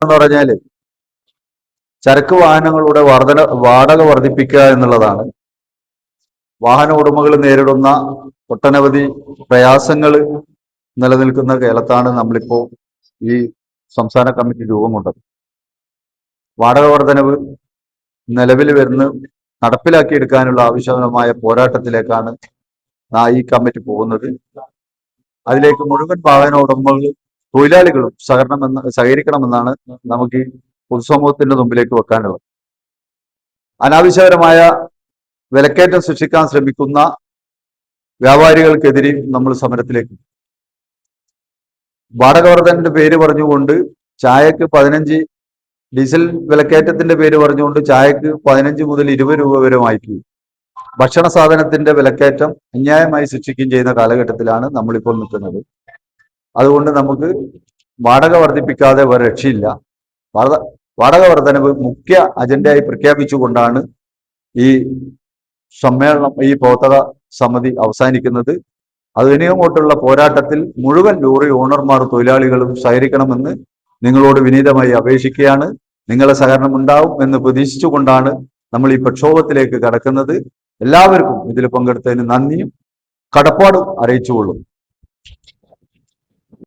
എന്ന് പറഞ്ഞാല് ചരക്ക് വാഹനങ്ങളുടെ വാടക വർദ്ധിപ്പിക്കുക എന്നുള്ളതാണ്. വാഹന ഉടമകൾ നേരിടുന്ന ഒട്ടനവധി പ്രയാസങ്ങൾ നിലനിൽക്കുന്ന കേരളത്താണ് നമ്മളിപ്പോ ഈ സംസ്ഥാന കമ്മിറ്റി രൂപം കൊണ്ടത്. വാടക വർധനവ് നിലവിൽ വരുന്ന നടപ്പിലാക്കിയെടുക്കാനുള്ള ആവശ്യമായ പോരാട്ടത്തിലേക്കാണ് ഈ കമ്മിറ്റി പോകുന്നത്. അതിലേക്ക് മുഴുവൻ വാഹന ഉടമകളും തൊഴിലാളികളും സഹകരിക്കണമെന്നാണ് നമുക്ക് ഈ പൊതുസമൂഹത്തിന്റെ മുമ്പിലേക്ക് വെക്കാനുള്ളത്. അനാവശ്യകരമായ വിലക്കയറ്റം സൃഷ്ടിക്കാൻ ശ്രമിക്കുന്ന വ്യാപാരികൾക്കെതിരെ നമ്മൾ സമരത്തിലേക്ക്. വാടക വർധനന്റെ പേര് പറഞ്ഞുകൊണ്ട് ചായക്ക് 15, ഡീസൽ വിലക്കയറ്റത്തിന്റെ പേര് പറഞ്ഞുകൊണ്ട് ചായക്ക് 15 മുതൽ 20 രൂപ വരെ വാങ്ങിക്കും. ഭക്ഷണ സാധനത്തിന്റെ വിലക്കയറ്റം അന്യായമായി സൃഷ്ടിക്കുകയും ചെയ്യുന്ന കാലഘട്ടത്തിലാണ് നമ്മളിപ്പോൾ നിൽക്കുന്നത്. അതുകൊണ്ട് നമുക്ക് വാടക വർദ്ധിപ്പിക്കാതെ ഒരു രക്ഷയില്ല. വാടക വർധനവ് മുഖ്യ അജണ്ടയായി പ്രഖ്യാപിച്ചുകൊണ്ടാണ് ഈ സമ്മേളനം, ഈ പ്രവർത്തക സമിതി അവസാനിക്കുന്നത്. അതിനെങ്ങോട്ടുള്ള പോരാട്ടത്തിൽ മുഴുവൻ ലോറി ഓണർമാർ തൊഴിലാളികളും സഹകരിക്കണമെന്ന് നിങ്ങളോട് വിനീതമായി അപേക്ഷിക്കുകയാണ്. നിങ്ങളുടെ സഹകരണം ഉണ്ടാവും എന്ന് പ്രതീക്ഷിച്ചുകൊണ്ടാണ് നമ്മൾ ഈ പ്രക്ഷോഭത്തിലേക്ക് കടക്കുന്നത്. എല്ലാവർക്കും ഇതിൽ പങ്കെടുത്തതിന് നന്ദിയും കടപ്പാടും അറിയിച്ചുകൊള്ളും.